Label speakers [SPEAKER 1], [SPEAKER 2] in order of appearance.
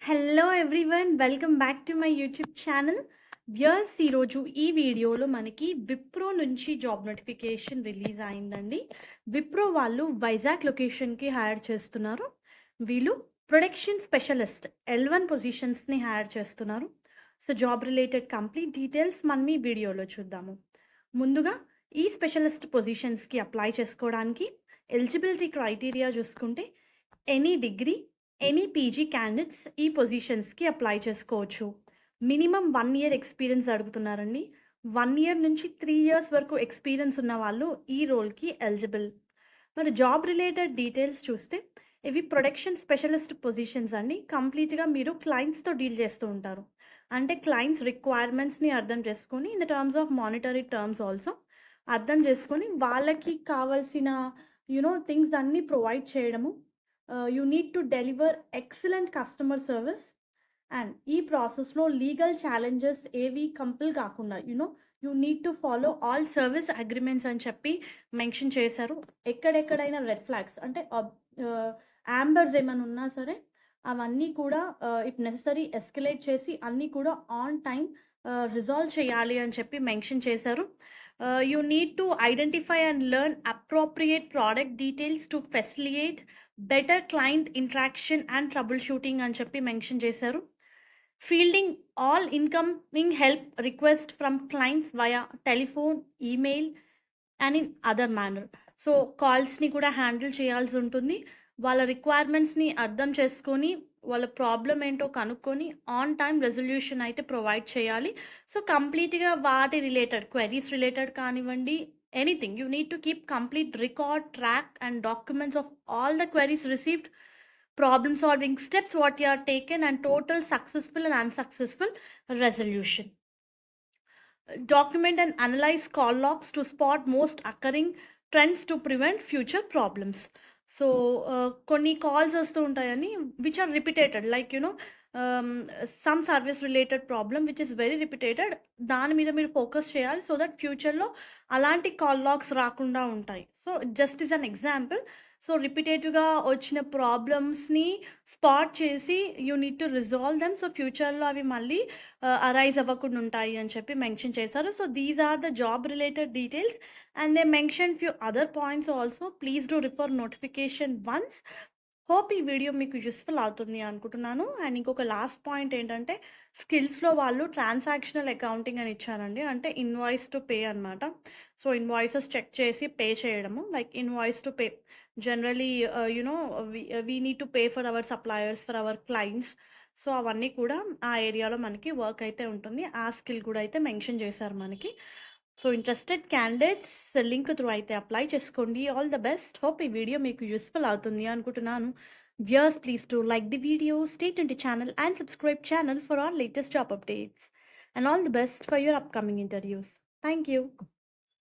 [SPEAKER 1] Hello everyone welcome back to my YouTube channel. Viewers, ఈరోజు ఈ వీడియోలో మనకి విప్రో నుంచి జాబ్ నోటిఫికేషన్ రిలీజ్ అయిందండి. విప్రో వాళ్ళు వైజాగ్ లొకేషన్కి హైర్ చేస్తున్నారు. వీళ్ళు ప్రొడక్షన్ స్పెషలిస్ట్ L1 పొజిషన్స్ని హైర్ చేస్తున్నారు. So job related complete details మనం ఈ వీడియోలో చూద్దాము. ముందుగా ఈ స్పెషలిస్ట్ పొజిషన్స్కి అప్లై చేసుకోవడానికి ఎలిజిబిలిటీ క్రైటీరియా చూసుకుంటే any degree, any PG candidates ఈ పొజిషన్స్కి అప్లై చేసుకోవచ్చు. మినిమం 1 ఇయర్ ఎక్స్పీరియన్స్ అడుగుతున్నారండి. 1 ఇయర్ నుంచి 3 ఇయర్స్ వరకు ఎక్స్పీరియన్స్ ఉన్న వాళ్ళు ఈ రోల్కి ఎలిజిబుల్. మరి జాబ్ రిలేటెడ్ డీటెయిల్స్ చూస్తే ఇవి ప్రొడక్షన్ స్పెషలిస్ట్ పొజిషన్స్ అండి. కంప్లీట్గా మీరు క్లయింట్స్తో డీల్ చేస్తూ ఉంటారు. అంటే క్లయింట్స్ రిక్వైర్మెంట్స్ని అర్థం చేసుకొని in the terms of monetary terms also అర్థం చేసుకొని వాళ్ళకి కావాల్సిన థింగ్స్ అన్నీ ప్రొవైడ్ చేయడము. You need to deliver excellent customer service. And ఈ ప్రాసెస్లో లీగల్ ఛాలెంజెస్ ఏవి కంపల్ కాకుండా you need to follow all service agreements అని చెప్పి మెన్షన్ చేశారు. ఎక్కడెక్కడైనా రెడ్ ఫ్లాగ్స్ అంటే యాంబర్స్ ఏమైనా ఉన్నా సరే అవన్నీ కూడా ఇఫ్ నెసరీ ఎస్కలేట్ చేసి అన్నీ కూడా ఆన్ టైం రిజాల్వ్ చేయాలి అని చెప్పి మెన్షన్ చేశారు. You need to identify and learn appropriate product details to facilitate better client interaction and troubleshooting అని చెప్పి మెన్షన్ చేశారు. Fielding all incoming help request from clients via telephone, email and in other manner. So కాల్స్ని కూడా handle చేయాల్సి ఉంటుంది. వాళ్ళ రిక్వైర్మెంట్స్ని అర్థం చేసుకొని వాళ్ళ ప్రాబ్లం ఏంటో కనుక్కొని ఆన్ టైం రెజల్యూషన్ అయితే ప్రొవైడ్ చేయాలి. సో కంప్లీట్గా వాటి రిలేటెడ్ క్వెరీస్ రిలేటెడ్ కానివ్వండి, anything you need to keep complete record, track and documents of all the queries received, problem solving steps what you are taken and total successful and unsuccessful resolution. Document and analyze call logs to spot most occurring trends to prevent future problems. So కొన్ని calls వస్తూ ఉంటాయని which are repeated like some service related problem which is very repeated. దాని మీద మీరు focus చేయాలి so that ఫ్యూచర్లో అలాంటి call logs రాకుండా ఉంటాయి. So just is an example. So రిపీటేటివ్గా వచ్చిన ప్రాబ్లమ్స్ని స్పాట్ చేసి you need to resolve them. So ఫ్యూచర్లో అవి మళ్ళీ అరైజ్ అవ్వకుండా ఉంటాయి అని చెప్పి మెన్షన్ చేశారు. So these are the job related details and they mention few other points also. Please do refer notification once. Hope ఈ వీడియో మీకు యూస్ఫుల్ అవుతుంది అనుకుంటున్నాను. అండ్ ఇంకొక లాస్ట్ పాయింట్ ఏంటంటే స్కిల్స్లో వాళ్ళు ట్రాన్సాక్షనల్ అకౌంటింగ్ అని ఇచ్చారండి. అంటే ఇన్వాయిస్ టు పే అనమాట. సో ఇన్వాయిసెస్ చెక్ చేసి పే చేయడము, like invoice to pay generally we need to pay for hour suppliers, for our clients. So అవన్నీ కూడా ఆ ఏరియాలో మనకి వర్క్ అయితే ఉంటుంది. ఆ స్కిల్ కూడా అయితే మెన్షన్ చేశారు మనకి. So interested candidates link through అయితే అప్లై చేసుకోండి. All the best. హోప్ ఈ వీడియో మీకు యూస్ఫుల్ అవుతుంది అనుకుంటున్నాను. Viewers, please to like the video, stay tuned to channel and subscribe channel for all latest job updates. And all the best for your upcoming interviews. Thank you.